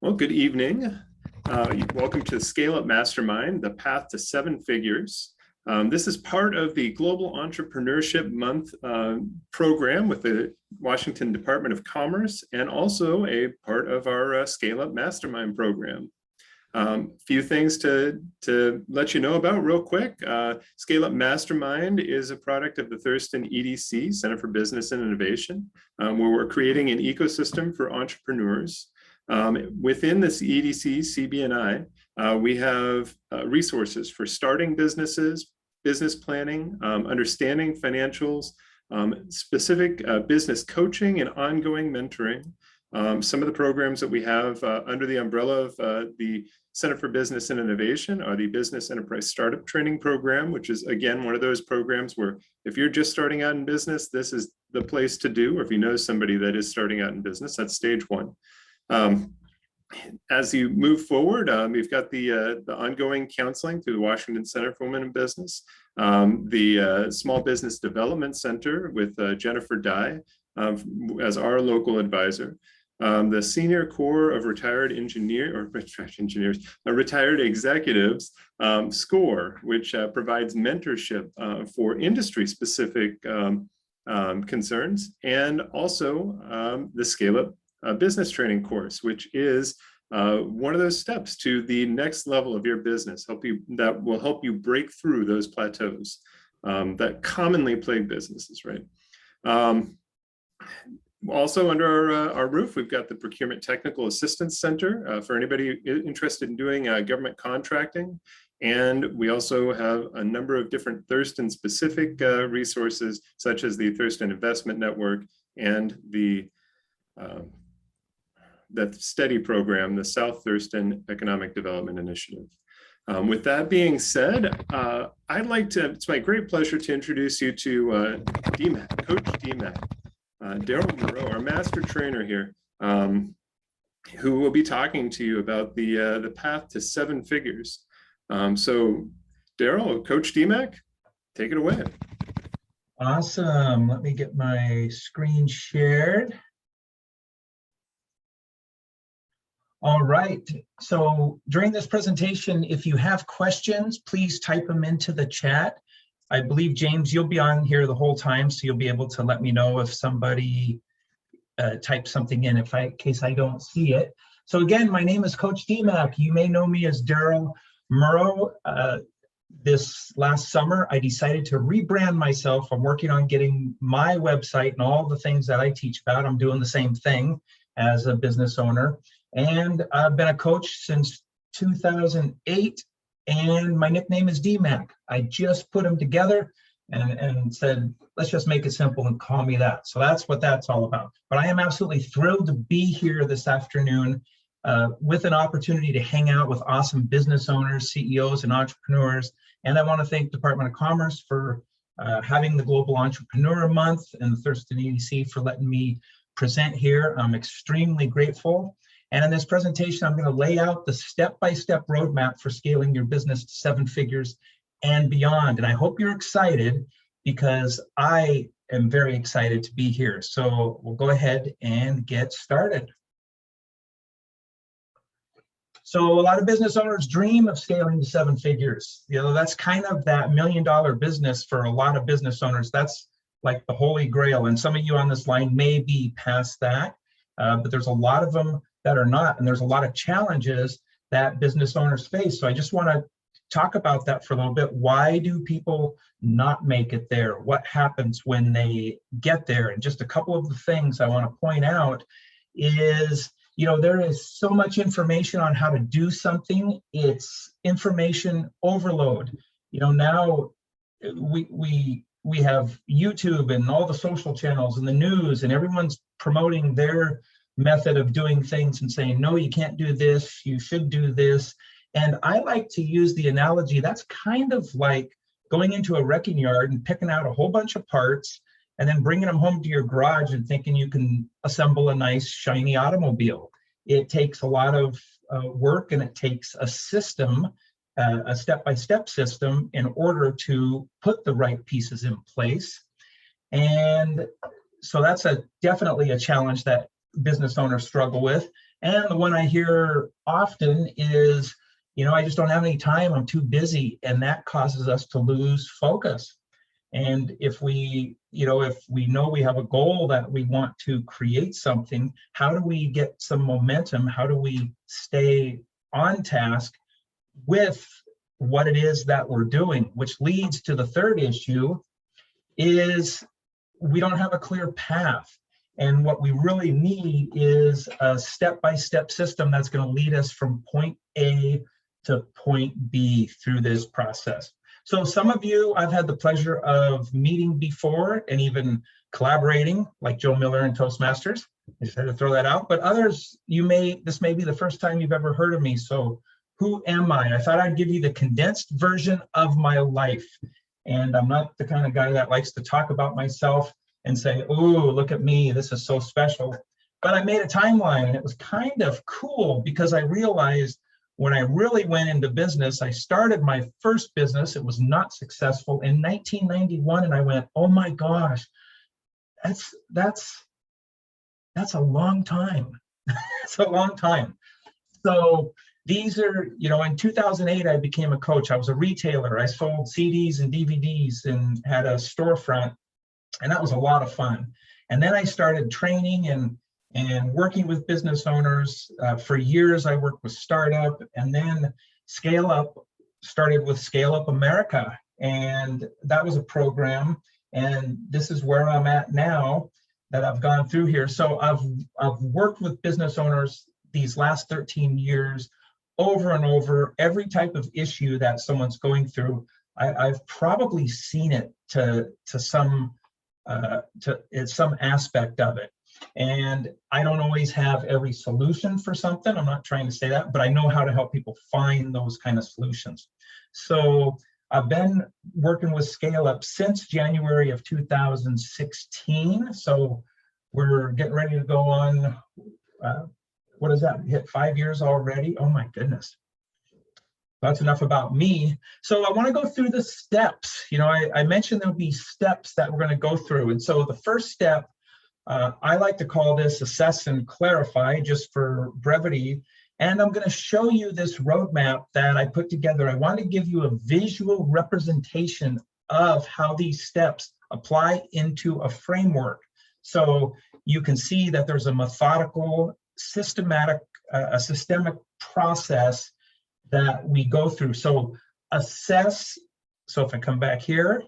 Well, good evening. Welcome to ScaleUp Mastermind, the path to seven figures. This is part of the Global Entrepreneurship Month program with the Washington Department of Commerce, and also a part of our ScaleUp Mastermind program. Few things to let you know about real quick. ScaleUp Mastermind is a product of the Thurston EDC, Center for Business and Innovation, where we're creating an ecosystem for entrepreneurs. Within this EDC CB&I, we have resources for starting businesses, business planning, understanding financials, specific business coaching and ongoing mentoring. Some of the programs that we have under the umbrella of the Center for Business and Innovation are the Business Enterprise Startup Training Program, which is, again, one of those programs where if you're just starting out in business, this is the place to do, or if you know somebody that is starting out in business, that's stage one. As you move forward, we've got the ongoing counseling through the Washington Center for Women in Business, the Small Business Development Center with Jennifer Dye as our local advisor, the Senior Corps of Retired Retired Executives SCORE, which provides mentorship for industry-specific concerns, and also the ScaleUp business training course, which is one of those steps to the next level of your business, that will help you break through those plateaus that commonly plague businesses, right? Also under our roof, we've got the Procurement Technical Assistance Center for anybody interested in doing government contracting. And we also have a number of different Thurston-specific resources, such as the Thurston Investment Network and the STEADY program, the South Thurston Economic Development Initiative. With that being said, it's my great pleasure to introduce you to DMAC, Coach DMAC, Daryl Moreau, our master trainer here, who will be talking to you about the path to seven figures. So Daryl, Coach DMAC, take it away. Awesome. Let me get my screen shared. All right, so during this presentation, if you have questions, please type them into the chat. I believe, James, you'll be on here the whole time, so you'll be able to let me know if somebody types something in in case I don't see it. So again, my name is Coach DMAC. You may know me as Daryl Moreau. This last summer, I decided to rebrand myself. I'm working on getting my website and all the things that I teach about. I'm doing the same thing as a business owner. And I've been a coach since 2008, and my nickname is DMAC. I just put them together and said, let's just make it simple and call me that. So that's what that's all about. But I am absolutely thrilled to be here this afternoon with an opportunity to hang out with awesome business owners, CEOs, and entrepreneurs. And I want to thank Department of Commerce for having the Global Entrepreneur Month and the Thurston EDC for letting me present here. I'm extremely grateful. And in this presentation, I'm going to lay out the step-by-step roadmap for scaling your business to seven figures and beyond. And I hope you're excited, because I am very excited to be here. So we'll go ahead and get started. So a lot of business owners dream of scaling to seven figures. You know, that's kind of that $1 million business for a lot of business owners. That's like the holy grail. And some of you on this line may be past that, but there's a lot of them that are not, and there's a lot of challenges that business owners face. So I just want to talk about that for a little bit. Why do people not make it there? What happens when they get there? And just a couple of the things I want to point out is, you know, there is so much information on how to do something. It's information overload. You know, now we have YouTube and all the social channels and the news, and everyone's promoting their method of doing things and saying, no, you can't do this, you should do this. And I like to use the analogy, that's kind of like going into a wrecking yard and picking out a whole bunch of parts and then bringing them home to your garage and thinking you can assemble a nice shiny automobile. It takes a lot of work, and it takes a system, a step-by-step system, in order to put the right pieces in place. And so that's definitely a challenge that business owners struggle with. And the one I hear often is, I just don't have any time, I'm too busy. And that causes us to lose focus. And if we know we have a goal that we want to create something, how do we get some momentum? How do we stay on task with what it is that we're doing? Which leads to the third issue, is we don't have a clear path. And what we really need is a step-by-step system that's going to lead us from point A to point B through this process. So some of you I've had the pleasure of meeting before and even collaborating, like Joe Miller and Toastmasters. I just had to throw that out. But others, this may be the first time you've ever heard of me. So who am I? I thought I'd give you the condensed version of my life. And I'm not the kind of guy that likes to talk about myself and say, oh, look at me, this is so special. But I made a timeline, and it was kind of cool because I realized when I really went into business, I started my first business. It was not successful in 1991, and I went, oh my gosh, that's a long time. It's a long time. So these are, in 2008, I became a coach. I was a retailer. I sold CDs and DVDs and had a storefront, and that was a lot of fun. And then I started training and working with business owners. For years, I worked with startup, and then ScaleUp started with ScaleUp America. And that was a program. And this is where I'm at now that I've gone through here. So I've worked with business owners these last 13 years over and over. Every type of issue that someone's going through, I've probably seen it to some aspect of it. And I don't always have every solution for something. I'm not trying to say that, but I know how to help people find those kind of solutions. So I've been working with ScaleUp since January of 2016. So we're getting ready to go on, what is that? Hit 5 years already? Oh my goodness. That's enough about me. So I want to go through the steps. I mentioned there'll be steps that we're going to go through. And so the first step, I like to call this assess and clarify, just for brevity. And I'm going to show you this roadmap that I put together. I want to give you a visual representation of how these steps apply into a framework. So you can see that there's a methodical, systematic process that we go through. So assess, so if I come back here,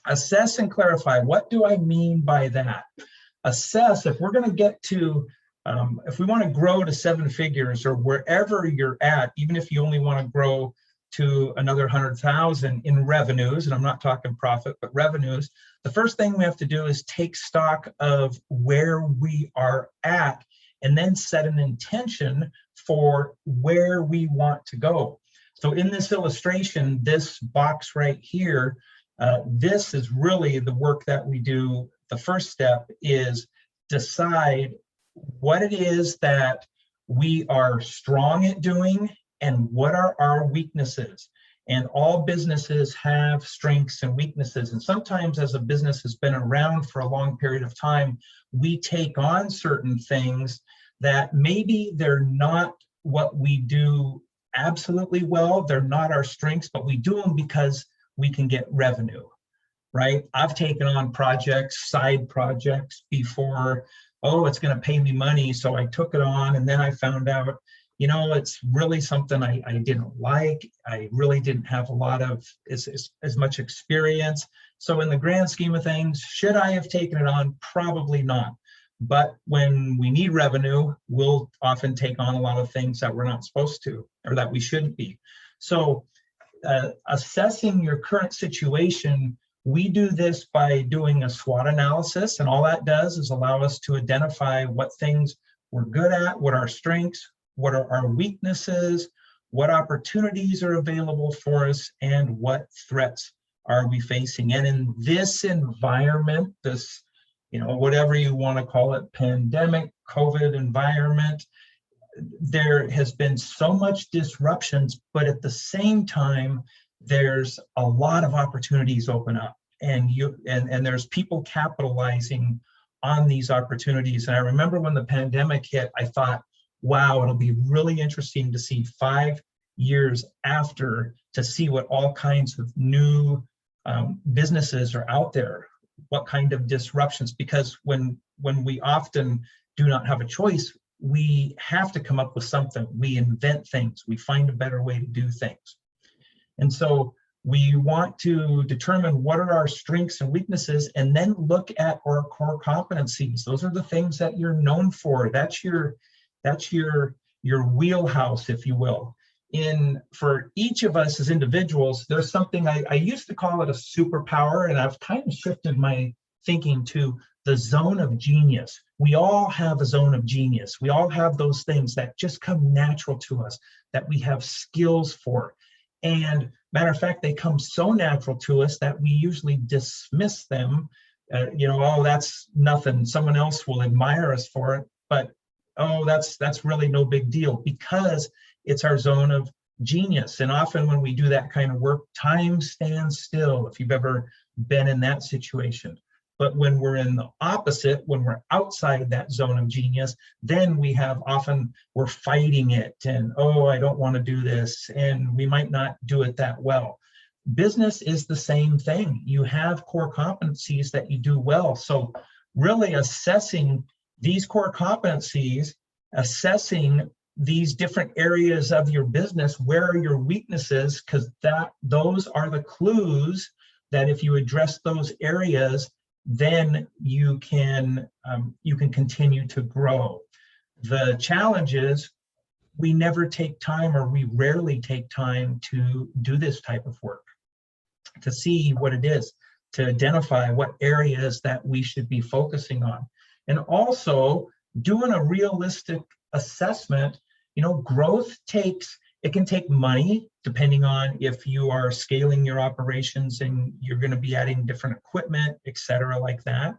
assess and clarify. What do I mean by that? Assess, if we're going to get to, if we want to grow to 7 figures or wherever you're at, even if you only want to grow to another 100,000 in revenues, and I'm not talking profit, but revenues, the first thing we have to do is take stock of where we are at and then set an intention for where we want to go. So in this illustration, this box right here, this is really the work that we do. The first step is decide what it is that we are strong at doing and what are our weaknesses. And all businesses have strengths and weaknesses. And sometimes as a business has been around for a long period of time, we take on certain things that maybe they're not what we do absolutely well. They're not our strengths, but we do them because we can get revenue, right? I've taken on projects, side projects before, oh, it's going to pay me money. So I took it on, and then I found out, it's really something I didn't like. I really didn't have a lot of as much experience. So in the grand scheme of things, should I have taken it on? Probably not. But when we need revenue, we'll often take on a lot of things that we're not supposed to, or that we shouldn't be. So assessing your current situation, we do this by doing a SWOT analysis, and all that does is allow us to identify what things we're good at, what our strengths, what are our weaknesses, what opportunities are available for us, and what threats are we facing. And in this environment, this, whatever you want to call it, pandemic, COVID environment, there has been so much disruptions, but at the same time, there's a lot of opportunities open up, and there's people capitalizing on these opportunities. And I remember when the pandemic hit, I thought, wow, it'll be really interesting to see 5 years after to see what all kinds of new businesses are out there, what kind of disruptions, because when we often do not have a choice, we have to come up with something. We invent things, we find a better way to do things. And so we want to determine what are our strengths and weaknesses, and then look at our core competencies. Those are the things that you're known for. That's your wheelhouse, if you will. For each of us as individuals, there's something I used to call it a superpower, and I've kind of shifted my thinking to the zone of genius. We all have a zone of genius. We all have those things that just come natural to us, that we have skills for. And matter of fact, they come so natural to us that we usually dismiss them. Oh, that's nothing. Someone else will admire us for it, but oh, that's really no big deal, because it's our zone of genius. And often when we do that kind of work, time stands still, if you've ever been in that situation. But when we're in the opposite, when we're outside that zone of genius, then we're fighting it, and oh, I don't want to do this, and we might not do it that well. Business is the same thing. You have core competencies that you do well. So really assessing these core competencies, assessing these different areas of your business, where are your weaknesses, because those are the clues that if you address those areas, then you can continue to grow. The challenge is we never take time, or we rarely take time to do this type of work, to see what it is, to identify what areas that we should be focusing on. And also doing a realistic assessment. Growth can take money, depending on if you are scaling your operations and you're going to be adding different equipment, et cetera, like that.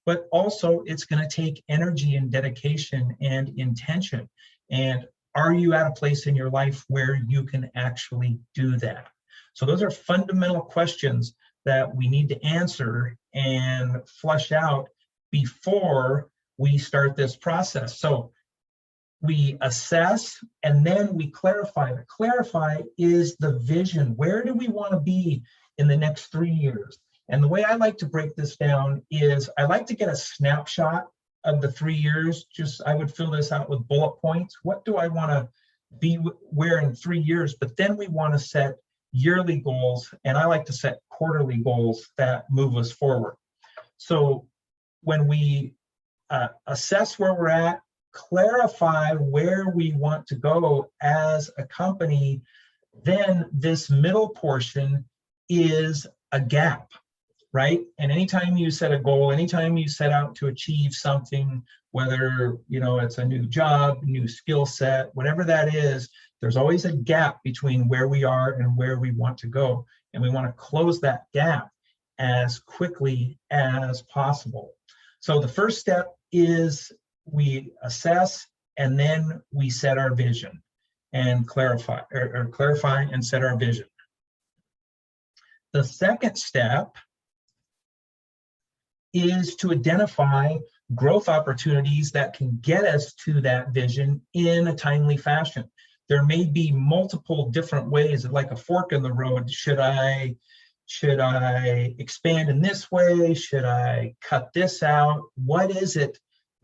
But also it's going to take energy and dedication and intention. And are you at a place in your life where you can actually do that? So those are fundamental questions that we need to answer and flush out before we start this process. So we assess, and then we clarify. The clarify is the vision. Where do we want to be in the next 3 years? And the way I like to break this down is I like to get a snapshot of the 3 years. I would fill this out with bullet points. What do I want to be where in 3 years? But then we want to set yearly goals, and I like to set quarterly goals that move us forward. So when we assess where we're at, clarify where we want to go as a company, then this middle portion is a gap, right? And anytime you set a goal, anytime you set out to achieve something, whether it's a new job, new skill set, whatever that is, there's always a gap between where we are and where we want to go. And we want to close that gap as quickly as possible. So the first step is we assess, and then we set our vision and clarify and set our vision. The second step is to identify growth opportunities that can get us to that vision in a timely fashion. There may be multiple different ways, like a fork in the road. Should I expand in this way? Should I cut this out? What is it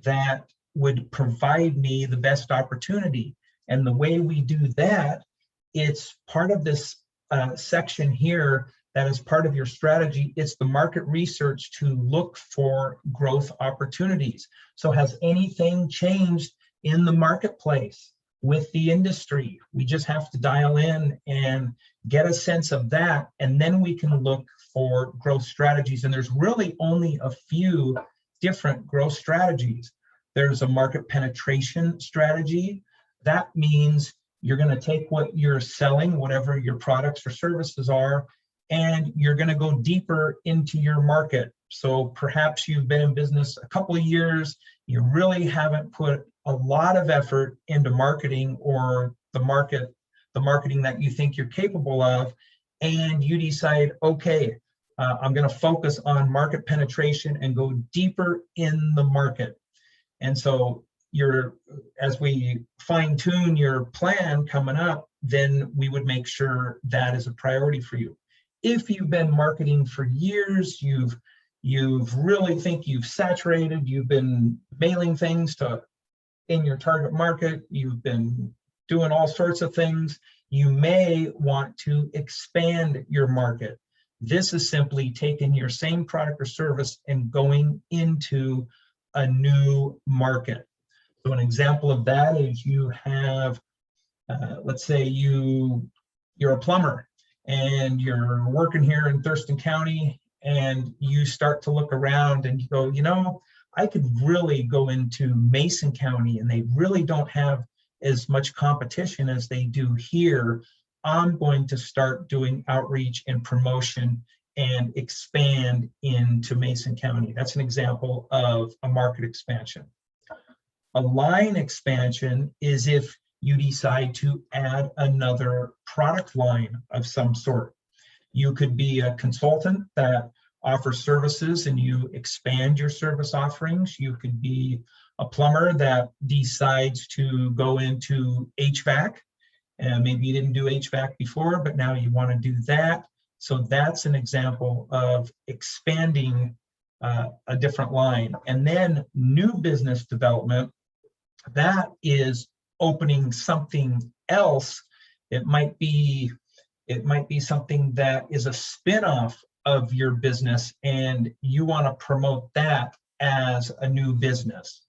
that would provide me the best opportunity? And the way we do that, it's part of this section here that is part of your strategy. It's the market research to look for growth opportunities. So has anything changed in the marketplace with the industry? We just have to dial in and get a sense of that, and then we can look for growth strategies. And there's really only a few different growth strategies. There's a market penetration strategy. That means you're going to take what you're selling, whatever your products or services are, and you're going to go deeper into your market. So perhaps you've been in business a couple of years, you really haven't put a lot of effort into marketing or the marketing that you think you're capable of, and you decide, okay, I'm going to focus on market penetration and go deeper in the market. And so as we fine tune your plan coming up, then we would make sure that is a priority for you. If you've been marketing for years, you've really think you've saturated, you've been mailing things in your target market, you've been doing all sorts of things, you may want to expand your market. This is simply taking your same product or service and going into a new market. So an example of that is you have, let's say you're a plumber and you're working here in Thurston County, and you start to look around and you go, you know, I could really go into Mason County and they really don't have as much competition as they do here. I'm going to start doing outreach and promotion and expand into Mason County. That's an example of a market expansion. A line expansion is if you decide to add another product line of some sort. You could be a consultant that offers services and you expand your service offerings. You could be a plumber that decides to go into HVAC, and maybe you didn't do HVAC before, but now you want to do that. So that's an example of expanding a different line. And then new business development, that is opening something else. It might be something that is a spin-off of your business and you want to promote that as a new business.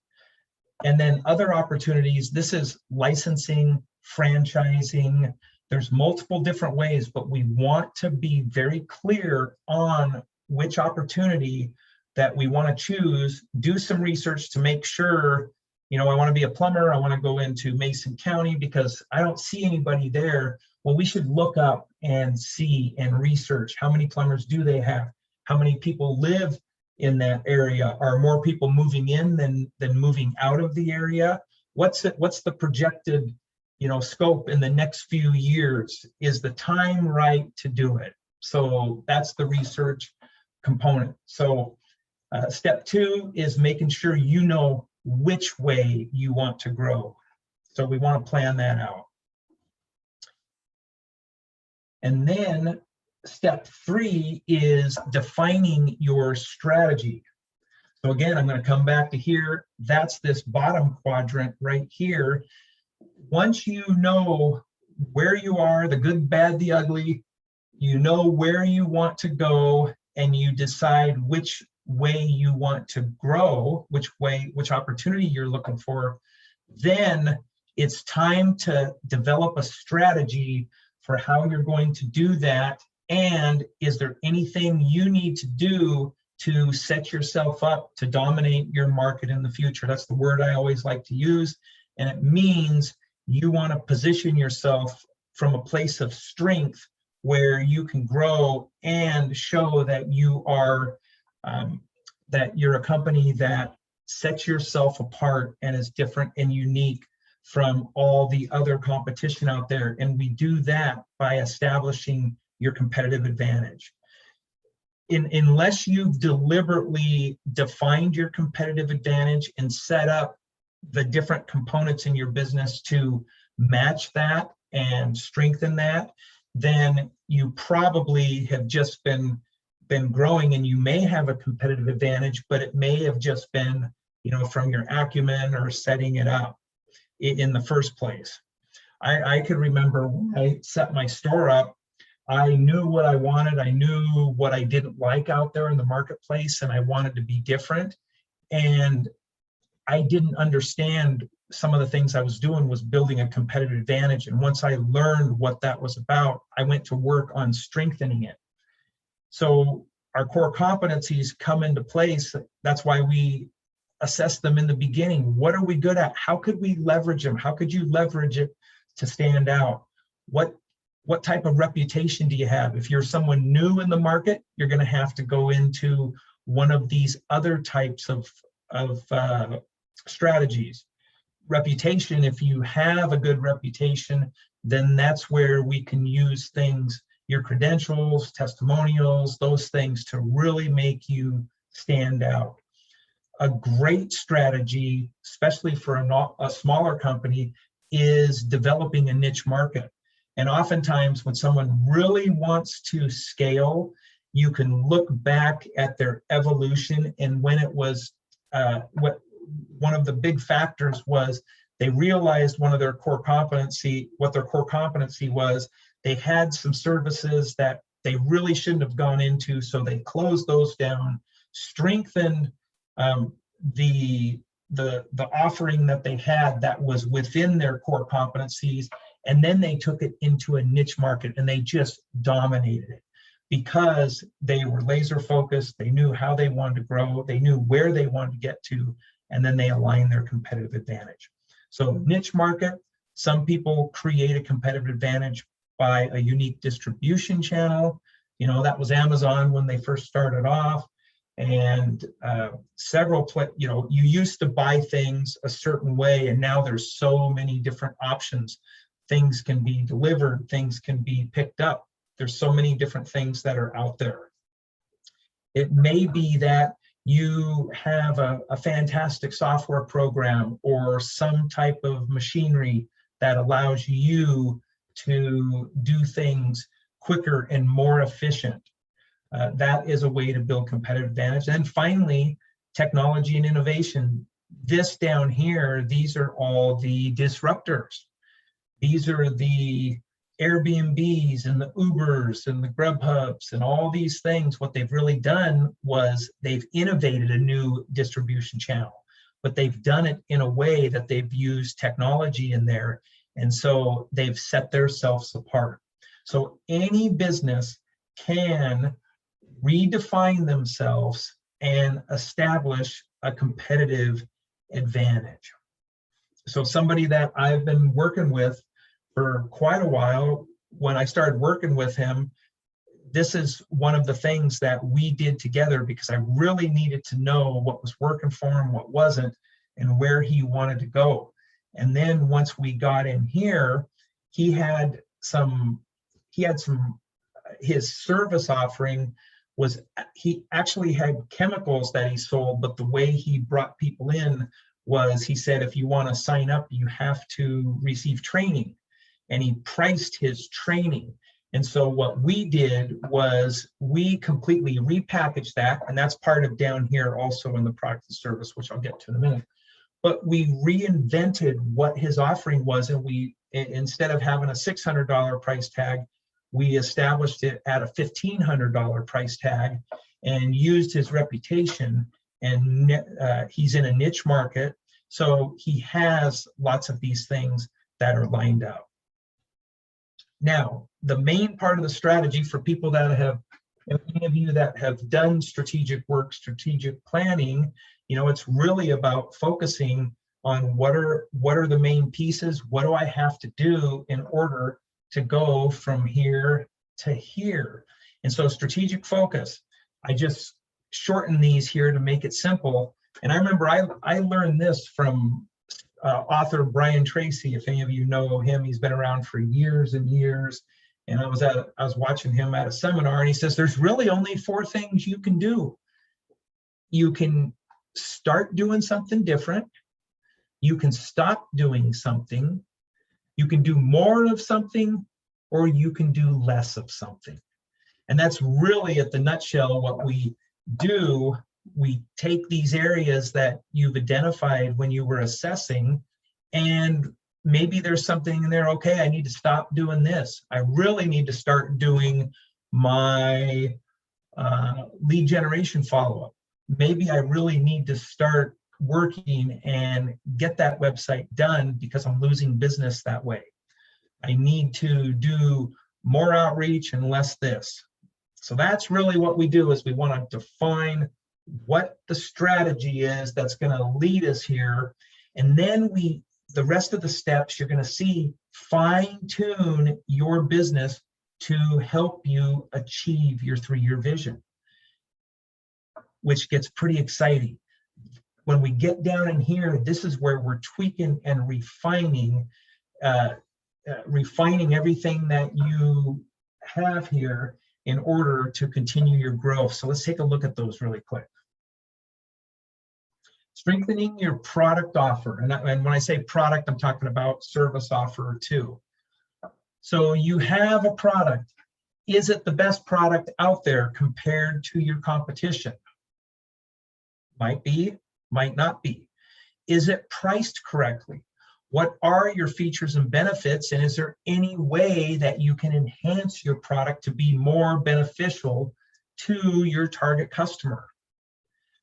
And then other opportunities, this is licensing, franchising. There's multiple different ways, but we want to be very clear on which opportunity that we want to choose. Do some research to make sure, you know, I want to be a plumber, I want to go into Mason County because I don't see anybody there. Well, we should look up and see and research how many plumbers do they have, how many people live in that area, are more people moving in than moving out of the area? What's the projected, you know, scope in the next few years? Is the time right to do it? So that's the research component. So step 2 is making sure you know which way you want to grow. So we want to plan that out. And then step 3 is defining your strategy. So again, I'm going to come back to here. That's this bottom quadrant right here. Once you know where you are, the good, bad, the ugly, you know where you want to go, and you decide which way you want to grow, which opportunity you're looking for, then it's time to develop a strategy for how you're going to do that. And is there anything you need to do to set yourself up to dominate your market in the future? That's the word I always like to use. And it means you want to position yourself from a place of strength where you can grow and show that you are, that you're a company that sets yourself apart and is different and unique from all the other competition out there. And we do that by establishing your competitive advantage. Unless you've deliberately defined your competitive advantage and set up the different components in your business to match that and strengthen that, then you probably have just been growing, and you may have a competitive advantage, but it may have just been, you know, from your acumen or setting it up in the first place. I could remember when I set my store up, I knew what I wanted. I knew what I didn't like out there in the marketplace, and I wanted to be different. And I didn't understand some of the things I was doing was building a competitive advantage. And once I learned what that was about, I went to work on strengthening it. So our core competencies come into place. That's why we assess them in the beginning. What are we good at? How could we leverage them? How could you leverage it to stand out? What type of reputation do you have? If you're someone new in the market, you're going to have to go into one of these other types of strategies. Reputation, if you have a good reputation, then that's where we can use things, your credentials, testimonials, those things to really make you stand out. a great strategy, especially for a smaller company, is developing a niche market. And oftentimes when someone really wants to scale, you can look back at their evolution, and when it was one of the big factors was they realized what their core competency was. They had some services that they really shouldn't have gone into, so they closed those down, strengthened the offering that they had that was within their core competencies, and then they took it into a niche market and they just dominated it because they were laser focused. They knew how they wanted to grow, they knew where they wanted to get to, and then they aligned their competitive advantage. So niche market, some people create a competitive advantage by a unique distribution channel. You know, that was Amazon when they first started off. And you used to buy things a certain way, and now there's so many different options. Things can be delivered, things can be picked up. There's so many different things that are out there. It may be that you have a fantastic software program or some type of machinery that allows you to do things quicker and more efficient. That is a way to build competitive advantage. And finally, technology and innovation. This down here, these are all the disruptors. These are the Airbnbs and the Ubers and the Grubhubs and all these things. What they've really done was they've innovated a new distribution channel, but they've done it in a way that they've used technology in there. And so they've set themselves apart. So any business can redefine themselves and establish a competitive advantage. So somebody that I've been working with for quite a while, when I started working with him, this is one of the things that we did together because I really needed to know what was working for him, what wasn't, and where he wanted to go. And then once we got in here, his service offering was, he actually had chemicals that he sold, but the way he brought people in was, he said, if you want to sign up, you have to receive training. And he priced his training. And so what we did was we completely repackaged that, and that's part of down here also in the product and service, which I'll get to in a minute. But we reinvented what his offering was, and we, instead of having a $600 price tag, we established it at a $1,500 price tag and used his reputation. And he's in a niche market, so he has lots of these things that are lined up. Now, the main part of the strategy for people that have, any of you that have done strategic work, strategic planning, you know, it's really about focusing on what are the main pieces, what do I have to do in order to go from here to here. And so strategic focus, I just shorten these here to make it simple. And I remember I learned this from author Brian Tracy. If any of you know him, he's been around for years and years. And I was watching him at a seminar, and he says, there's really only 4 things you can do. You can start doing something different. You can stop doing something. You can do more of something, or you can do less of something. And that's really, at the nutshell, what we do. We take these areas that you've identified when you were assessing, and maybe there's something in there, okay, I need to stop doing this. I really need to start doing my lead generation follow-up. Maybe I really need to start working and get that website done because I'm losing business that way. I need to do more outreach and less this. So that's really what we do, is we want to define what the strategy is that's going to lead us here. And then the rest of the steps, you're going to see, fine-tune your business to help you achieve your 3-year vision, which gets pretty exciting. When we get down in here, this is where we're tweaking and refining everything that you have here in order to continue your growth. So let's take a look at those really quick. Strengthening your product offer. And when I say product, I'm talking about service offer too. So you have a product. Is it the best product out there compared to your competition? Might be, might not be. Is it priced correctly? What are your features and benefits? And is there any way that you can enhance your product to be more beneficial to your target customer?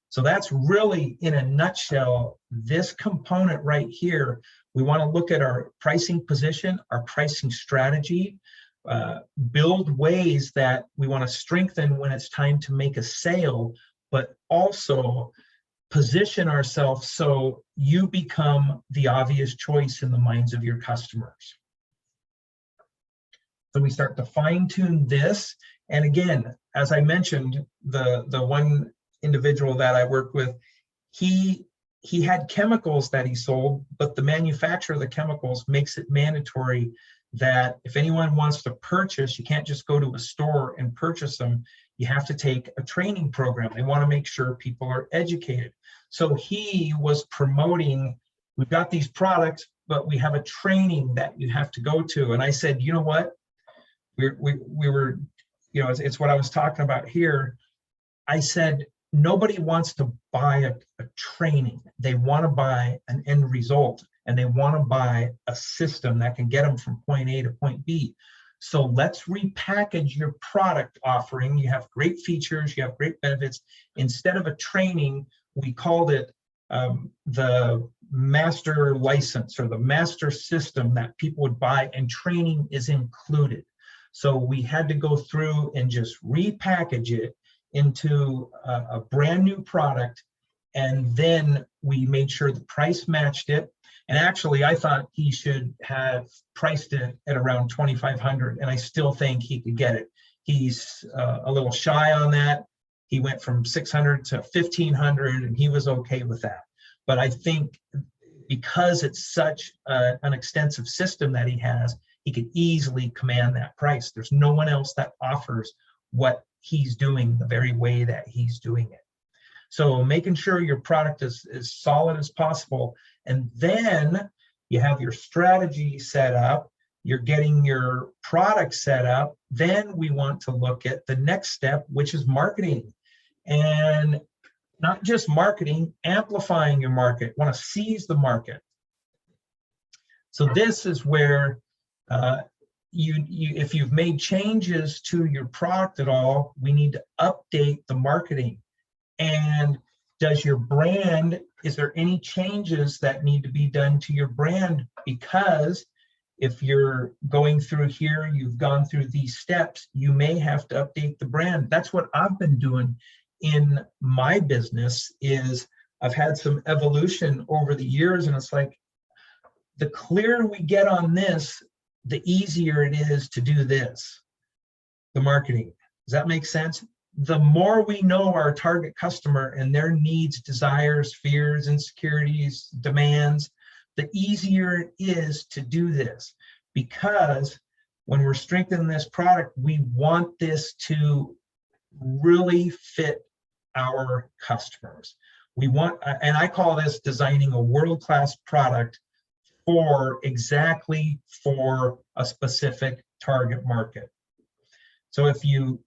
So that's really, in a nutshell, this component right here. We want to look at our pricing position, our pricing strategy, build ways that we want to strengthen when it's time to make a sale, but also position ourselves so you become the obvious choice in the minds of your customers. So we start to fine-tune this. And again, as I mentioned, the one individual that I worked with, he had chemicals that he sold, but the manufacturer of the chemicals makes it mandatory that if anyone wants to purchase, you can't just go to a store and purchase them. You have to take a training program. They want to make sure people are educated. So he was promoting, we've got these products, but we have a training that you have to go to. And I said, you know what? We were, you know, it's what I was talking about here. I said, nobody wants to buy a training. They want to buy an end result, and they want to buy a system that can get them from point A to point B. So let's repackage your product offering. You have great features, you have great benefits. Instead of a training, we called it the master license or the master system that people would buy, and training is included. So we had to go through and just repackage it into a brand new product, and then we made sure the price matched it. And actually, I thought he should have priced it at around $2,500, and I still think he could get it. He's a little shy on that. He went from $600 to $1,500, and he was okay with that. But I think because it's such an extensive system that he has, he could easily command that price. There's no one else that offers what he's doing the very way that he's doing it. So making sure your product is as solid as possible. And then you have your strategy set up, you're getting your product set up. Then we want to look at the next step, which is marketing. And not just marketing, amplifying your market, want to seize the market. So this is where if you've made changes to your product at all, we need to update the marketing. And does your brand, is there any changes that need to be done to your brand? Because if you're going through here, you've gone through these steps, you may have to update the brand. That's what I've been doing in my business. Is I've had some evolution over the years, and it's like, the clearer we get on this, the easier it is to do this, the marketing. Does that make sense? The more we know our target customer and their needs, desires, fears, insecurities, demands, the easier it is to do this. Because when we're strengthening this product, we want this to really fit our customers. We want, and I call this designing a world-class product for exactly for a specific target market. So if you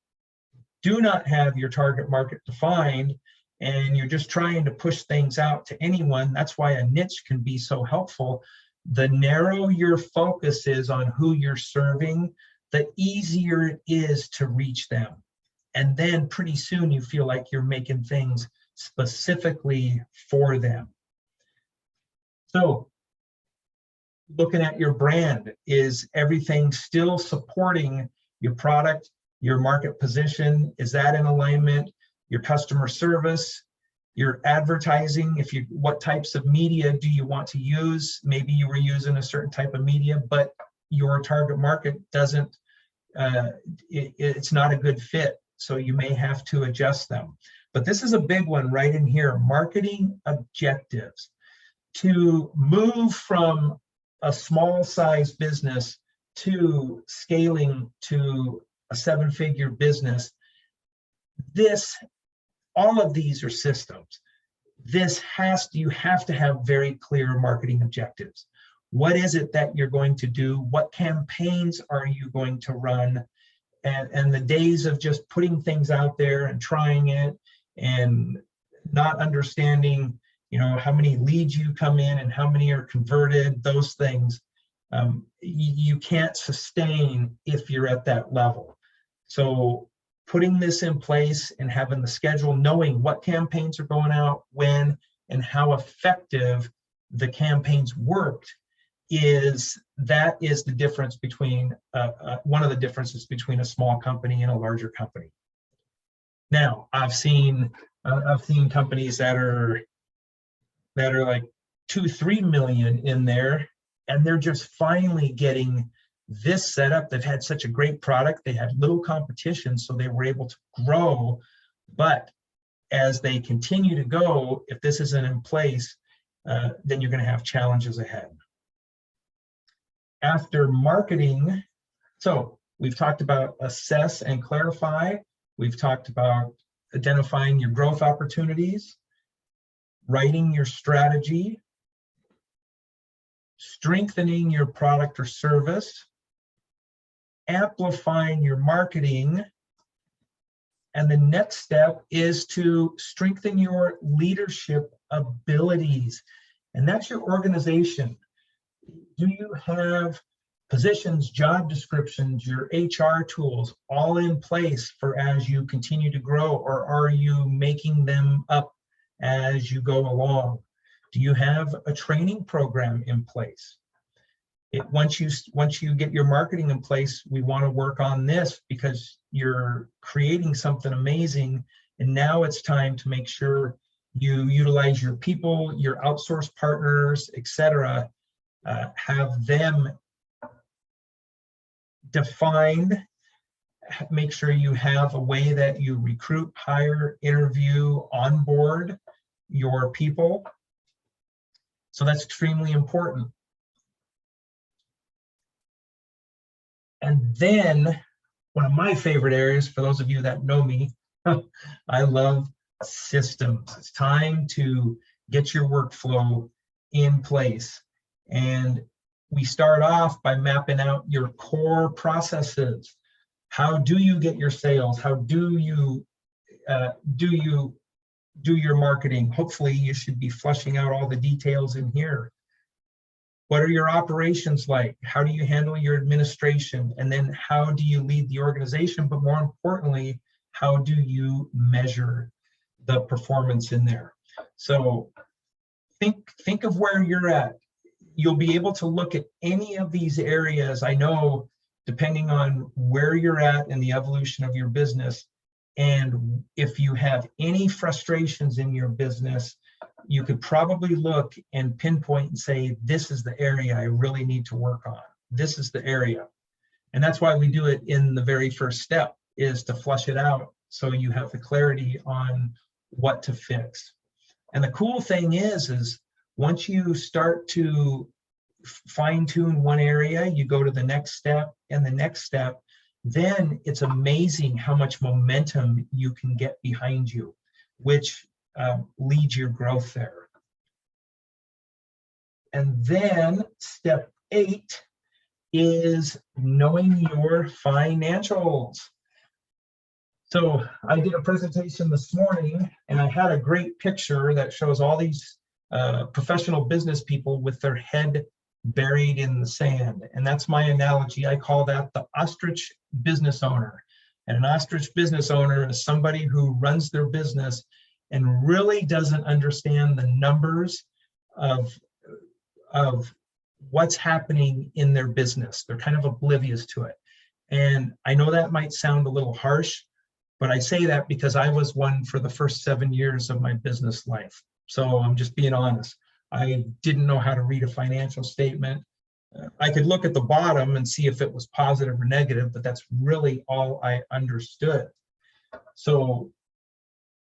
do not have your target market defined and you're just trying to push things out to anyone, that's why a niche can be so helpful. The narrower your focus is on who you're serving, the easier it is to reach them. And then pretty soon you feel like you're making things specifically for them. So looking at your brand, is everything still supporting your product, your market position? Is that in alignment? Your customer service, your advertising, what types of media do you want to use? Maybe you were using a certain type of media, but your target market doesn't, it's not a good fit. So you may have to adjust them. But this is a big one right in here, marketing objectives. To move from a small size business to scaling to a 7-figure business, all of these are systems. you have to have very clear marketing objectives. What is it that you're going to do? What campaigns are you going to run? And the days of just putting things out there and trying it and not understanding, how many leads you come in and how many are converted, those things, you can't sustain if you're at that level. So putting this in place and having the schedule, knowing what campaigns are going out, when, and how effective the campaigns worked, is the difference between one of the differences between a small company and a larger company. Now, I've seen companies that are like 2-3 million in there, and they're just finally getting this set up. They've had such a great product, they had little competition, so they were able to grow. But as they continue to go, if this isn't in place, then you're going to have challenges ahead. After marketing, so we've talked about assess and clarify. We've talked about identifying your growth opportunities, writing your strategy, strengthening your product or service, amplifying your marketing, and the next step is to strengthen your leadership abilities. And that's your organization. Do you have positions, job descriptions, your HR tools all in place for as you continue to grow, or are you making them up as you go along? Do you have a training program in place? Once you get your marketing in place, we want to work on this because you're creating something amazing, and now it's time to make sure you utilize your people, your outsourced partners, etc. Have them defined. Make sure you have a way that you recruit, hire, interview, onboard your people. So that's extremely important. And then one of my favorite areas, for those of you that know me, I love systems. It's time to get your workflow in place. And we start off by mapping out your core processes. How do you get your sales? How do you do your marketing? Hopefully you should be fleshing out all the details in here. What are your operations like? How do you handle your administration? And then how do you lead the organization? But more importantly, how do you measure the performance in there? So think of where you're at. You'll be able to look at any of these areas. I know, depending on where you're at in the evolution of your business, and if you have any frustrations in your business, you could probably look and pinpoint and say, this is the area I really need to work on. This is the area. And that's why we do it in the very first step, is to flush it out so you have the clarity on what to fix. And the cool thing is once you start to fine tune one area, you go to the next step and the next step, then it's amazing how much momentum you can get behind you, which leads your growth there. And then step 8 is knowing your financials. So I did a presentation this morning and I had a great picture that shows all these professional business people with their head buried in the sand. And that's my analogy. I call that the ostrich business owner. And an ostrich business owner is somebody who runs their business and really doesn't understand the numbers of what's happening in their business. They're kind of oblivious to it. And I know that might sound a little harsh, but I say that because I was one for the first 7 years of my business life. So I'm just being honest. I didn't know how to read a financial statement. I could look at the bottom and see if it was positive or negative, but that's really all I understood. So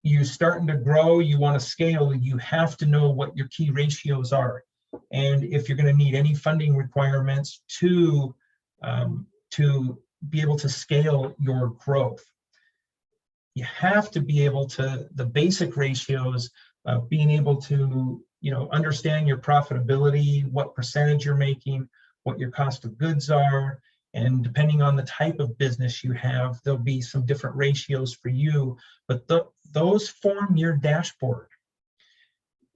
you're starting to grow, you want to scale, you have to know what your key ratios are. And if you're going to need any funding requirements to be able to scale your growth, you have to be able to, the basic ratios, being able to, understand your profitability, what percentage you're making, what your cost of goods are, and depending on the type of business you have, there'll be some different ratios for you, but those form your dashboard.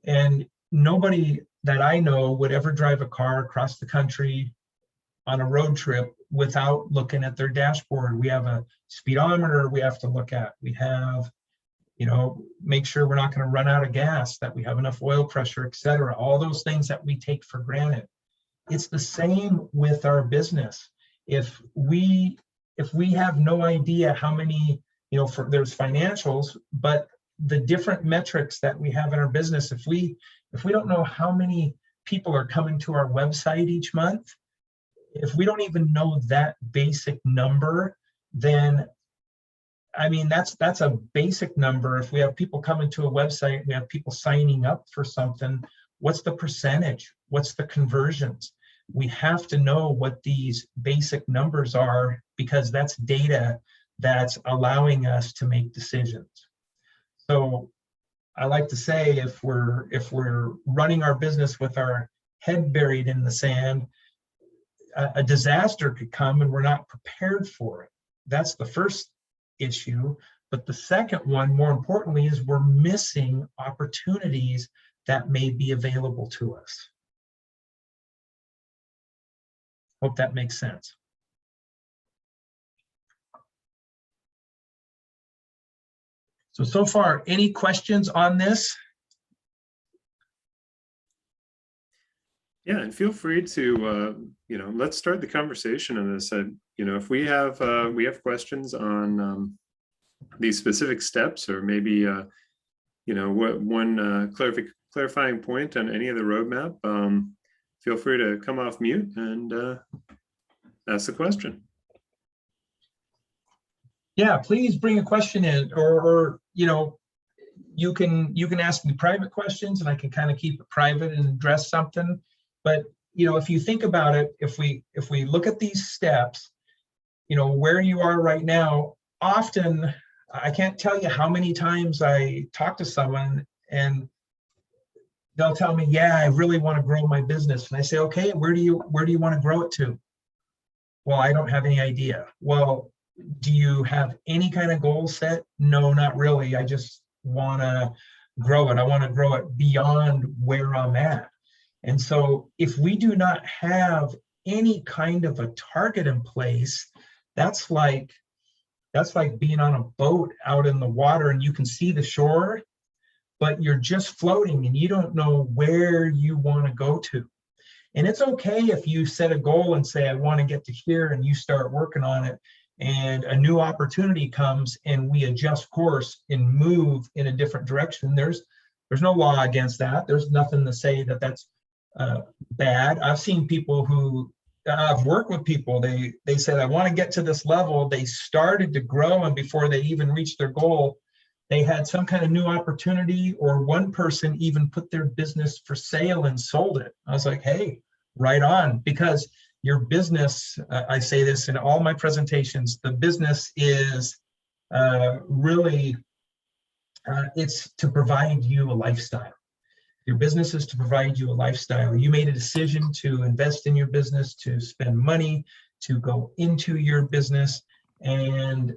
And nobody that I know would ever drive a car across the country on a road trip without looking at their dashboard. We have a speedometer we have to look at. We have, make sure we're not going to run out of gas, that we have enough oil pressure, etc. All those things that we take for granted. It's the same with our business. If we have no idea how many, there's financials, but the different metrics that we have in our business, if we don't know how many people are coming to our website each month, if we don't even know that basic number, then that's a basic number. If we have people coming to a website, we have people signing up for something, what's the percentage? What's the conversions? We have to know what these basic numbers are, because that's data that's allowing us to make decisions. So I like to say, if we're running our business with our head buried in the sand, a disaster could come and we're not prepared for it. That's the first issue. But the second one, more importantly, is we're missing opportunities that may be available to us. Hope that makes sense. So far, any questions on this? Yeah, and feel free to, let's start the conversation on this. If we have questions on these specific steps, or maybe, what one clarifying point on any of the roadmap, feel free to come off mute and ask the question. Yeah, please bring a question in, or you can ask me private questions, and I can kind of keep it private and address something. But if you think about it, if we look at these steps, where you are right now, often I can't tell you how many times I talk to someone and they'll tell me, yeah, I really want to grow my business. And I say, okay, where do you want to grow it to? Well, I don't have any idea. Well, do you have any kind of goal set? No, not really. I just want to grow it. I want to grow it beyond where I'm at. And so if we do not have any kind of a target in place, that's like being on a boat out in the water and you can see the shore, but you're just floating and you don't know where you want to go to. And it's okay if you set a goal and say, I want to get to here, and you start working on it, and a new opportunity comes and we adjust course and move in a different direction. There's no law against that. There's nothing to say that that's bad. I've seen people who, I've worked with people, they said, I want to get to this level. They started to grow, and before they even reached their goal, they had some kind of new opportunity, or one person even put their business for sale and sold it. I was like, hey, right on, because your business, I say this in all my presentations, the business is really, it's to provide you a lifestyle. Your business is to provide you a lifestyle. You made a decision to invest in your business, to spend money, to go into your business, and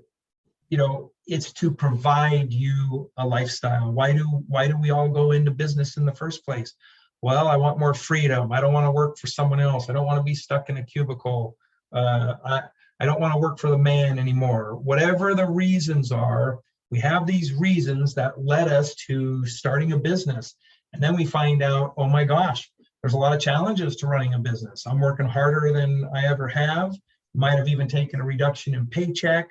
it's to provide you a lifestyle. Why do we all go into business in the first place? Well, I want more freedom. I don't want to work for someone else. I don't want to be stuck in a cubicle. I don't want to work for the man anymore. Whatever the reasons are, we have these reasons that led us to starting a business. And then we find out, oh my gosh, there's a lot of challenges to running a business. I'm working harder than I ever have. Might have even taken a reduction in paycheck.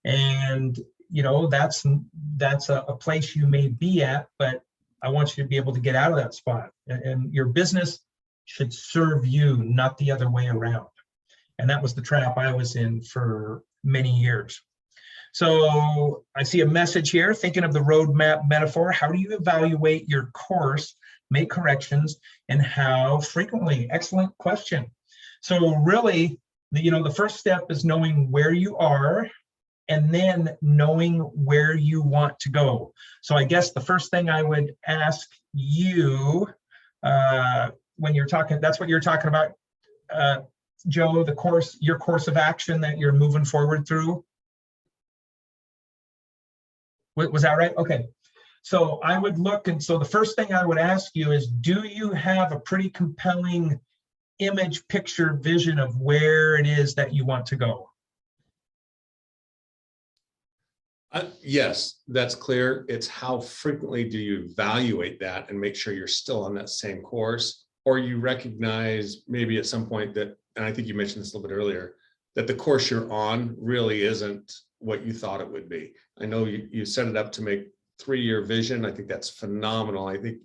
And that's a place you may be at, but I want you to be able to get out of that spot. And your business should serve you, not the other way around. And that was the trap I was in for many years. So I see a message here, thinking of the roadmap metaphor. How do you evaluate your course, make corrections, and how frequently? Excellent question. So really, the first step is knowing where you are and then knowing where you want to go. So I guess the first thing I would ask you, when you're talking, that's what you're talking about, Joe, the course, your course of action that you're moving forward through. Was that right? Okay. So I would look, and so the first thing I would ask you is, do you have a pretty compelling image, picture, vision of where it is that you want to go? Yes, that's clear. It's how frequently do you evaluate that and make sure you're still on that same course, or you recognize maybe at some point that, and I think you mentioned this a little bit earlier, that the course you're on really isn't what you thought it would be. I know you set it up to make 3-year vision. I think that's phenomenal. I think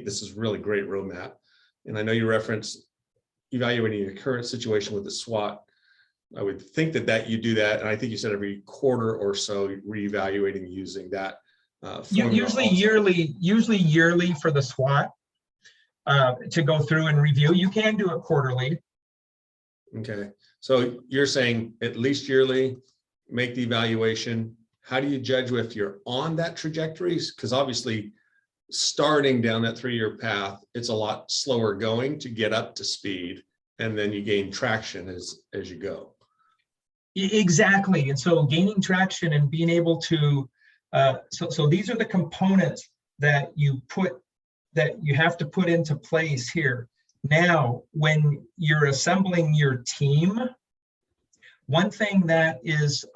this is really great roadmap. And I know you referenced evaluating your current situation with the SWOT. I would think that you do that, and I think you said every quarter or so reevaluating using that. Usually yearly for the SWOT to go through and review. You can do it quarterly. Okay, so you're saying at least yearly, make the evaluation. How do you judge if you're on that trajectory? Because obviously, starting down that 3-year path, it's a lot slower going to get up to speed, and then you gain traction as you go. Exactly. And so gaining traction and being able to, so these are the components that you have to put into place here. Now, when you're assembling your team, one thing that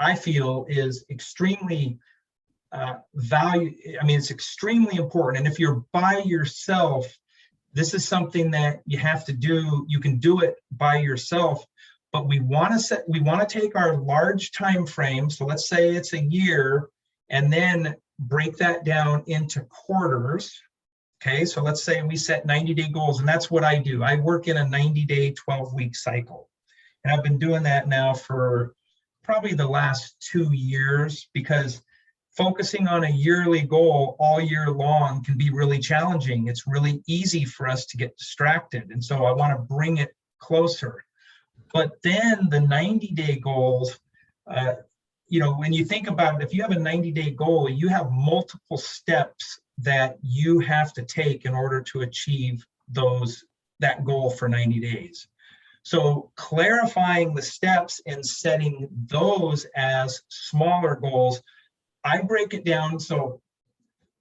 I feel is extremely it's extremely important. And if you're by yourself, this is something that you have to do. You can do it by yourself, but we want to take our large time frame. So let's say it's a year, and then break that down into quarters. Okay, so let's say we set 90-day goals, and that's what I do. I work in a 90-day, 12-week cycle. And I've been doing that now for probably the last 2 years, because focusing on a yearly goal all year long can be really challenging. It's really easy for us to get distracted. And so I want to bring it closer. But then the 90-day goals, when you think about it, if you have a 90-day goal, you have multiple steps that you have to take in order to achieve that goal for 90 days. So clarifying the steps and setting those as smaller goals, I break it down. So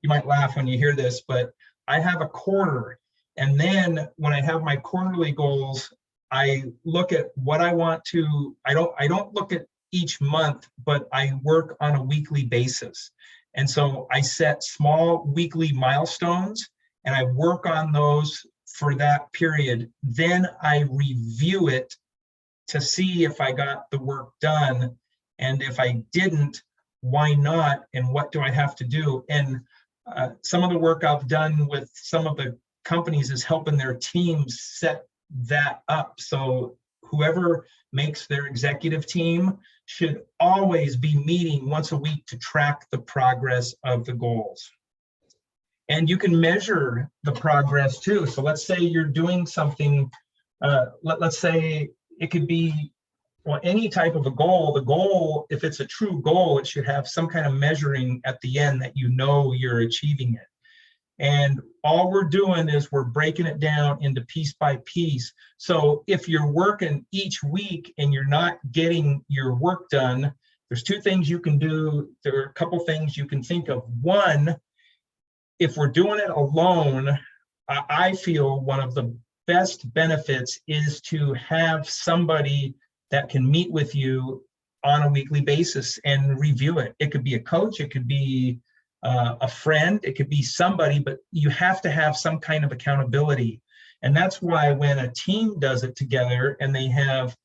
you might laugh when you hear this, but I have a quarter. And then when I have my quarterly goals, I look at what I want to, I don't look at each month, but I work on a weekly basis. And so I set small weekly milestones and I work on those for that period. Then I review it to see if I got the work done. And if I didn't, why not? And what do I have to do? And some of the work I've done with some of the companies is helping their teams set that up. So whoever makes their executive team should always be meeting once a week to track the progress of the goals. And you can measure the progress too. So let's say you're doing something, let's say it could be any type of a goal. The goal, if it's a true goal, it should have some kind of measuring at the end that you know you're achieving it. And all we're doing is we're breaking it down into piece by piece. So if you're working each week and you're not getting your work done, there's 2 things you can do. There are a couple things you can think of. One, if we're doing it alone, I feel one of the best benefits is to have somebody that can meet with you on a weekly basis and review it. It could be a coach, it could be a friend, it could be somebody, but you have to have some kind of accountability. And that's why when a team does it together and they have,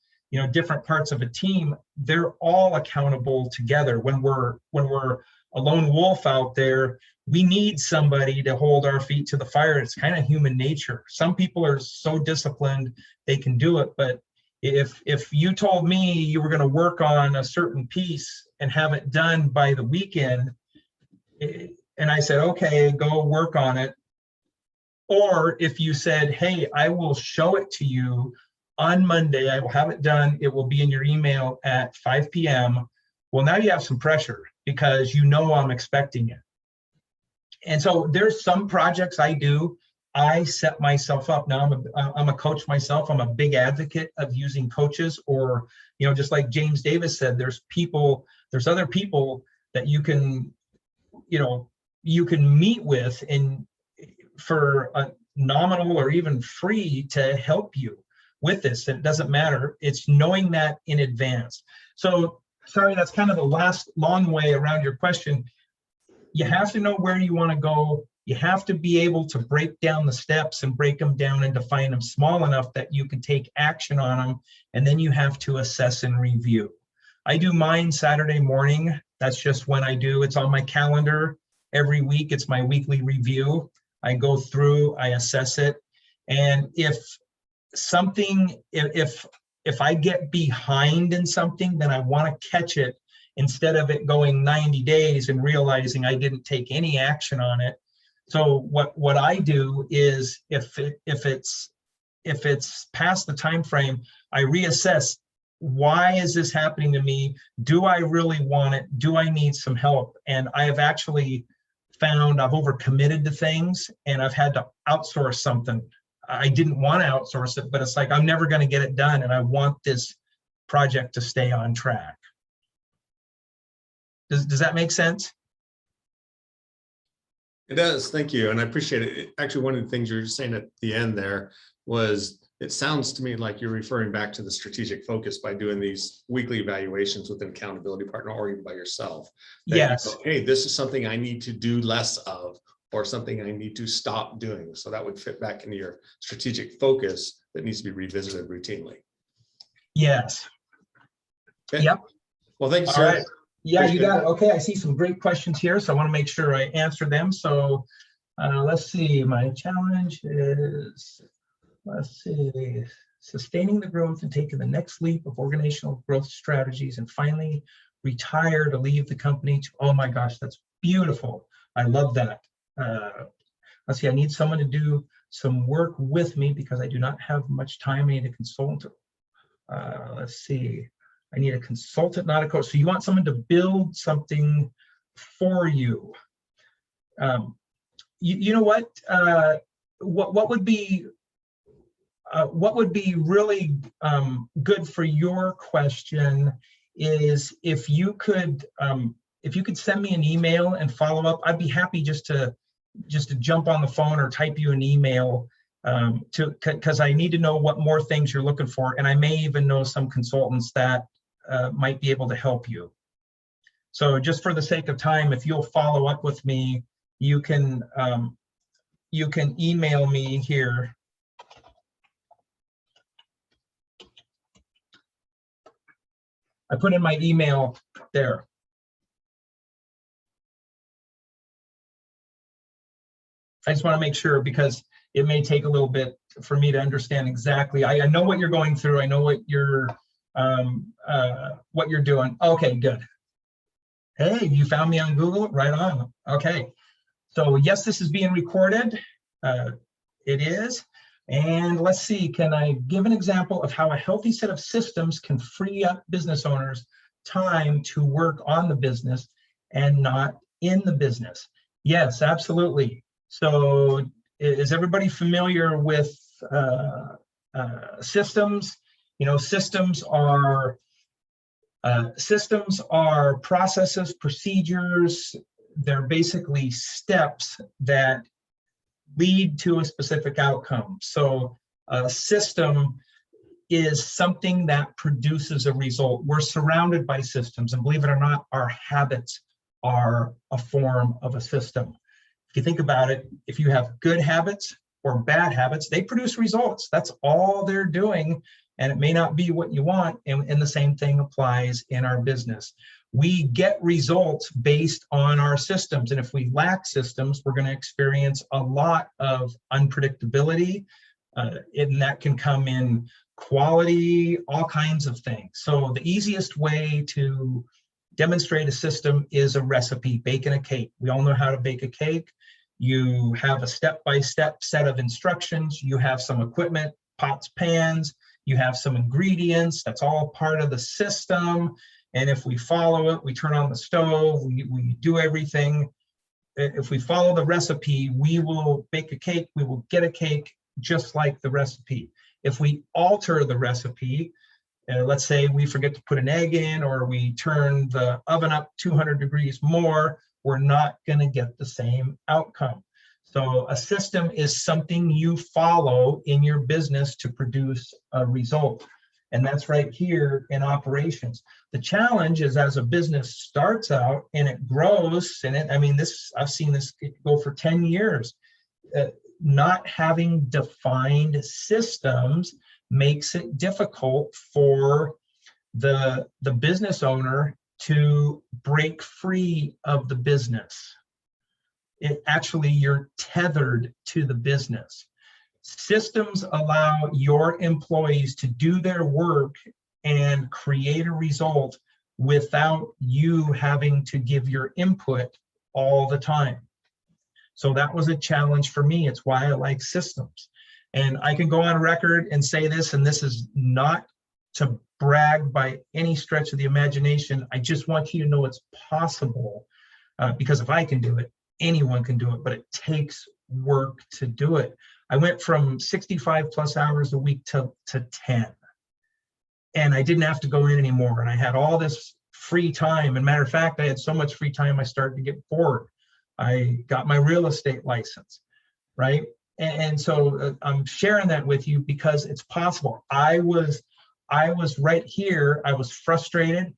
different parts of a team, they're all accountable together. When we're a lone wolf out there, we need somebody to hold our feet to the fire. It's kind of human nature. Some people are so disciplined they can do it, but if you told me you were going to work on a certain piece and have it done by the weekend, and I said, okay, go work on it. Or if you said, hey, I will show it to you on Monday, I will have it done. It will be in your email at 5 p.m. Well, now you have some pressure because you know I'm expecting it. And so there's some projects I do, I set myself up. Now I'm a coach myself. I'm a big advocate of using coaches, or, you know, just like James Davis said, there's other people that you can, you know, you can meet with and for a nominal or even free to help you with this. It doesn't matter. It's knowing that in advance. So sorry, that's kind of the last long way around your question. You have to know where you want to go. You have to be able to break down the steps and break them down and define them small enough that you can take action on them. And then you have to assess and review. I do mine Saturday morning. That's just when I do. It's on my calendar every week. It's my weekly review. I go through, I assess it. And if I get behind in something, then I want to catch it instead of it going 90 days and realizing I didn't take any action on it. So what I do is if it's past the time frame, I reassess, why is this happening to me? Do I really want it? Do I need some help? And I have actually found I've overcommitted to things and I've had to outsource something. I didn't want to outsource it, but it's like, I'm never going to get it done. And I want this project to stay on track. Does that make sense? It does. Thank you. And I appreciate it. Actually, one of the things you were saying at the end there was, it sounds to me like you're referring back to the strategic focus by doing these weekly evaluations with an accountability partner or even by yourself. Yes. You go, hey, this is something I need to do less of, or something I need to stop doing. So that would fit back into your strategic focus that needs to be revisited routinely. Yes. Okay. Yep. Well, thank you, All sir. right. Yeah, Appreciate you got it. Okay, I see some great questions here, so I want to make sure I answer them. So let's see, my challenge is, let's see, sustaining the growth and taking the next leap of organizational growth strategies and finally retire to leave the company to, oh my gosh, that's beautiful. I love that. Let's see, I need someone to do some work with me because I do not have much time. I need a consultant. Let's see. I need a consultant, not a coach. So you want someone to build something for you. You know what? What would be really good for your question is if you could send me an email and follow up. I'd be happy just to jump on the phone or type you an email because I need to know what more things you're looking for, and I may even know some consultants that might be able to help you. So just for the sake of time, if you'll follow up with me, you can email me here. I put in my email there. I just want to make sure because it may take a little bit for me to understand exactly. I know what you're going through. I know what you're doing. Okay, good. Hey, you found me on Google? Right on. Okay. So yes, this is being recorded. It is. And let's see, can I give an example of how a healthy set of systems can free up business owners time to work on the business and not in the business? Yes, absolutely. So is everybody familiar with systems? You know, systems are processes, procedures. They're basically steps that lead to a specific outcome. So a system is something that produces a result. We're surrounded by systems, and believe it or not, our habits are a form of a system. If you think about it, if you have good habits or bad habits, they produce results. That's all they're doing, and it may not be what you want, and the same thing applies in our business. We get results based on our systems, and if we lack systems, we're going to experience a lot of unpredictability, and that can come in quality, all kinds of things. So the easiest way to demonstrate a system is a recipe, baking a cake. We all know how to bake a cake. You have a step-by-step set of instructions. You have some equipment, pots, pans. You have some ingredients. That's all part of the system. And if we follow it, we turn on the stove, we do everything. If we follow the recipe, we will bake a cake, we will get a cake just like the recipe. If we alter the recipe, let's say we forget to put an egg in, or we turn the oven up 200 degrees more, we're not going to get the same outcome. So a system is something you follow in your business to produce a result. And that's right here in operations. The challenge is, as a business starts out and it grows, and I've seen this go for 10 years, not having defined systems makes it difficult for the business owner to break free of the business. You're tethered to the business. Systems allow your employees to do their work and create a result without you having to give your input all the time. So that was a challenge for me. It's why I like systems. And I can go on record and say this, and this is not to brag by any stretch of the imagination. I just want you to know it's possible, because if I can do it, anyone can do it, but it takes work to do it. I went from 65 plus hours a week to 10, and I didn't have to go in anymore. And I had all this free time. And matter of fact, I had so much free time, I started to get bored. I got my real estate license, right? And so I'm sharing that with you because it's possible. I was right here. I was frustrated.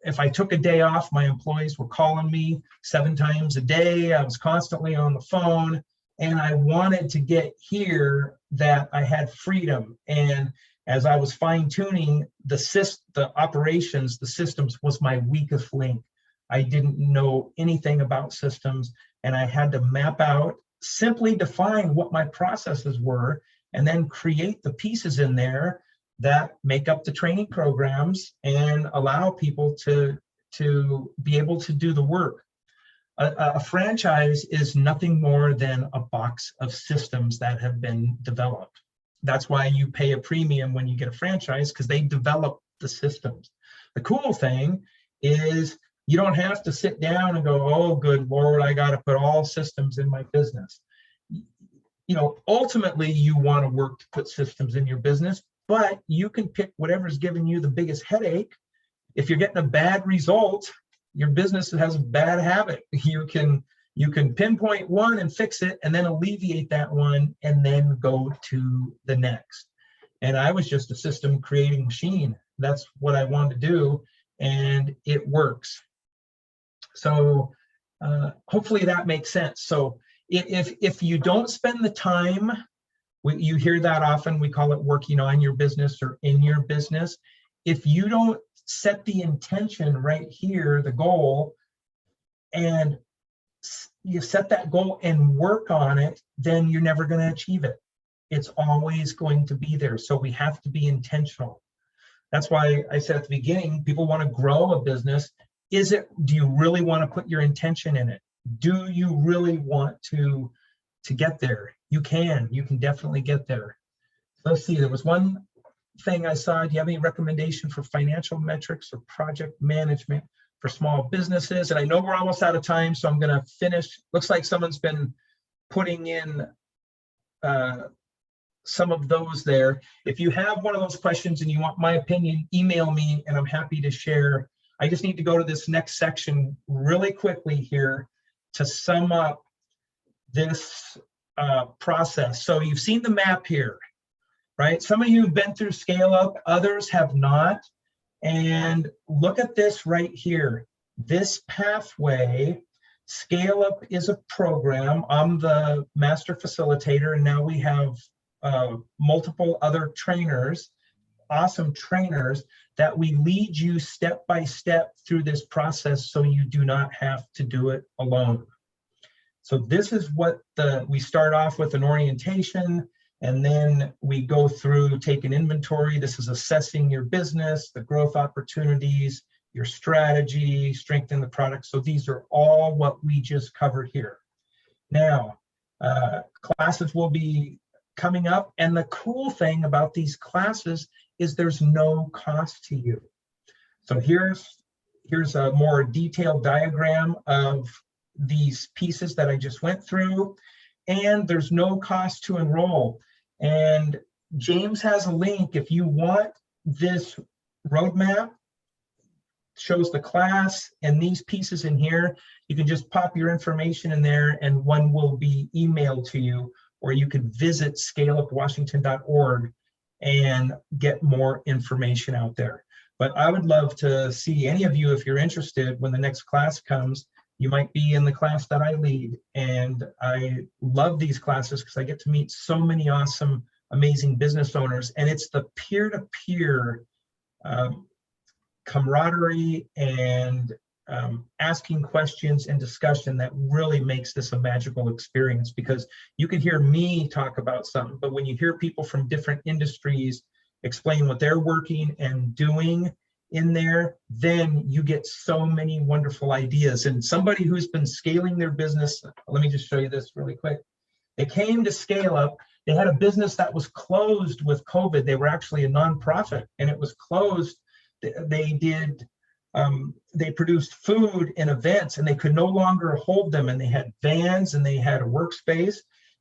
If I took a day off, my employees were calling me 7 times a day. I was constantly on the phone, and I wanted to get here that I had freedom. And as I was fine tuning the operations, the systems was my weakest link. I didn't know anything about systems, and I had to map out, simply define what my processes were, and then create the pieces in there that make up the training programs and allow people to be able to do the work. A franchise is nothing more than a box of systems that have been developed. That's why you pay a premium when you get a franchise, because they develop the systems. The cool thing is you don't have to sit down and go, oh, good Lord, I got to put all systems in my business. Ultimately, you want to work to put systems in your business, but you can pick whatever's giving you the biggest headache. If you're getting a bad result, your business has a bad habit. You can pinpoint one and fix it, and then alleviate that one, and then go to the next. And I was just a system creating machine. That's what I wanted to do, and it works. So hopefully that makes sense. So if you don't spend the time, you hear that often, we call it working on your business or in your business. If you don't set the intention right here, the goal, and you set that goal and work on it, then you're never going to achieve it. It's always going to be there. So we have to be intentional. That's why I said at the beginning, people want to grow a business. Do you really want to put your intention in it? Do you really want to get there? You can definitely get there. Let's see, there was one thing I saw. Do you have any recommendation for financial metrics or project management for small businesses? And I know we're almost out of time, so I'm going to finish. Looks like someone's been putting in some of those there. If you have one of those questions and you want my opinion, email me and I'm happy to share. I just need to go to this next section really quickly here to sum up this process. So you've seen the map here, right? Some of you have been through ScaleUp, others have not. And look at this right here. This pathway, ScaleUp is a program. I'm the master facilitator, and now we have multiple other trainers, awesome trainers, that we lead you step by step through this process so you do not have to do it alone. So this is what we start off with, an orientation, and then we go through, take an inventory. This is assessing your business, the growth opportunities, your strategy, strengthen the product. So these are all what we just covered here. Now, classes will be coming up, and the cool thing about these classes is there's no cost to you. So here's a more detailed diagram of these pieces that I just went through, and there's no cost to enroll. And James has a link if you want this roadmap, shows the class and these pieces in here. You can just pop your information in there and one will be emailed to you, or you can visit scaleupwashington.org and get more information out there. But I would love to see any of you, if you're interested, when the next class comes. You might be in the class that I lead, and I love these classes because I get to meet so many awesome, amazing business owners, and it's the peer-to-peer camaraderie and asking questions and discussion that really makes this a magical experience, because you can hear me talk about something, but when you hear people from different industries explain what they're working and doing in there, then you get so many wonderful ideas. And somebody who's been scaling their business, let me just show you this really quick. They came to ScaleUp. They had a business that was closed with COVID. They were actually a nonprofit and it was closed. They produced food and events and they could no longer hold them, and they had vans and they had a workspace.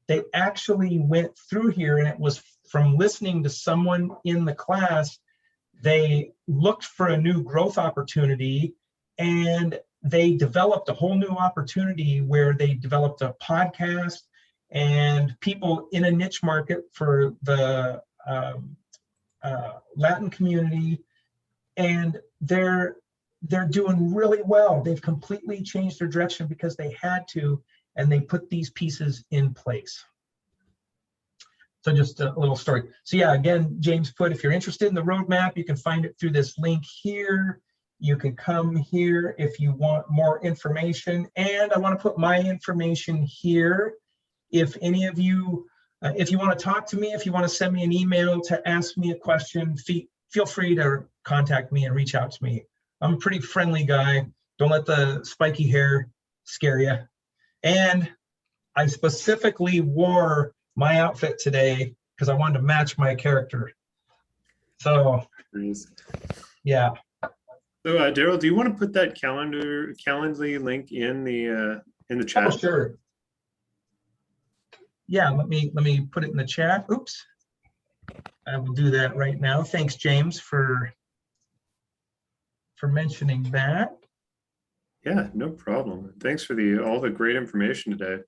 They actually went through here, and it was from listening to someone in the class. They looked for a new growth opportunity, and they developed a whole new opportunity where they developed a podcast and people in a niche market for the Latin community, and they're doing really well. They've completely changed their direction because they had to, and they put these pieces in place. So just a little story. So yeah, again, James put, if you're interested in the roadmap, you can find it through this link here. You can come here if you want more information. And I want to put my information here. If any of you, if you want to talk to me, if you want to send me an email to ask me a question, feel free to contact me and reach out to me. I'm a pretty friendly guy. Don't let the spiky hair scare you. And I specifically wore my outfit today because I wanted to match my character. So, yeah. So, Daryl, do you want to put that Calendly link in the chat? Oh, sure. Yeah, let me put it in the chat. Oops. I will do that right now. Thanks, James, for mentioning that. Yeah, no problem. Thanks for all the great information today.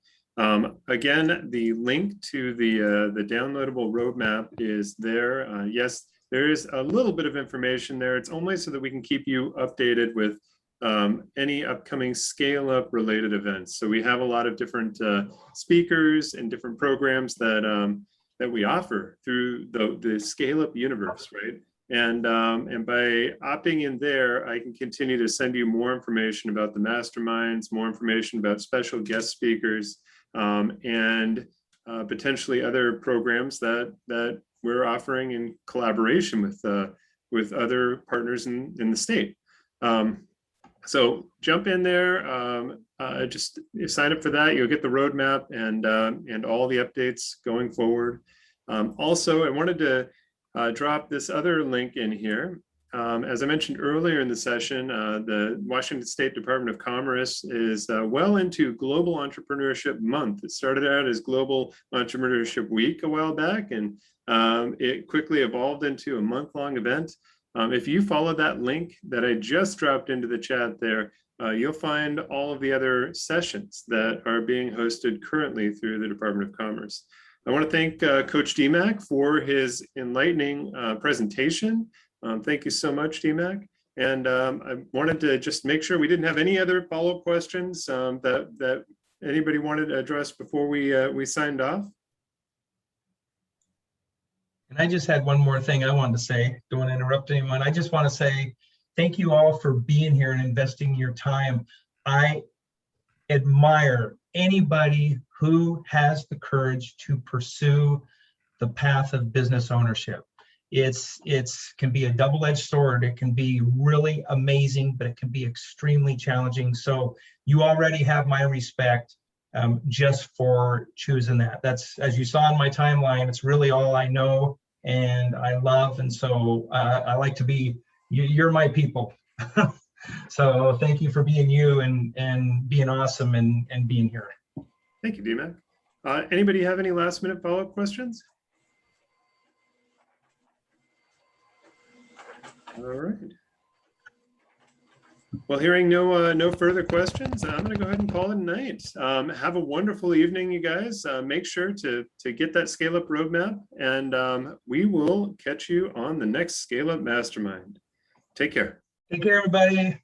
Again, the link to the downloadable roadmap is there. Yes, there is a little bit of information there. It's only so that we can keep you updated with any upcoming ScaleUp related events. So we have a lot of different speakers and different programs that we offer through the ScaleUp universe, right? And by opting in there, I can continue to send you more information about the masterminds, more information about special guest speakers, and potentially other programs that we're offering in collaboration with other partners in the state. So jump in there, just sign up for that. You'll get the roadmap and all the updates going forward. Also, I wanted to drop this other link in here. As I mentioned earlier in the session, the Washington State Department of Commerce is well into Global Entrepreneurship Month. It started out as Global Entrepreneurship Week a while back, and it quickly evolved into a month-long event. If you follow that link that I just dropped into the chat there, you'll find all of the other sessions that are being hosted currently through the Department of Commerce. I want to thank Coach DMAC for his enlightening presentation. Thank you so much, DMAC. And I wanted to just make sure we didn't have any other follow-up questions that anybody wanted to address before we signed off. And I just had one more thing I wanted to say. Don't want to interrupt anyone. I just want to say thank you all for being here and investing your time. I admire anybody who has the courage to pursue the path of business ownership. It's can be a double-edged sword. It can be really amazing, but it can be extremely challenging. So you already have my respect just for choosing that. That's, as you saw in my timeline, it's really all I know and I love. And so I like to be, you're my people. So thank you for being you and being awesome and being here. Thank you, DMAC. Anybody have any last minute follow-up questions? All right. Well, hearing no further questions, I'm going to go ahead and call it a night. Have a wonderful evening, you guys. Make sure to get that ScaleUp roadmap, and we will catch you on the next ScaleUp Mastermind. Take care. Take care, everybody.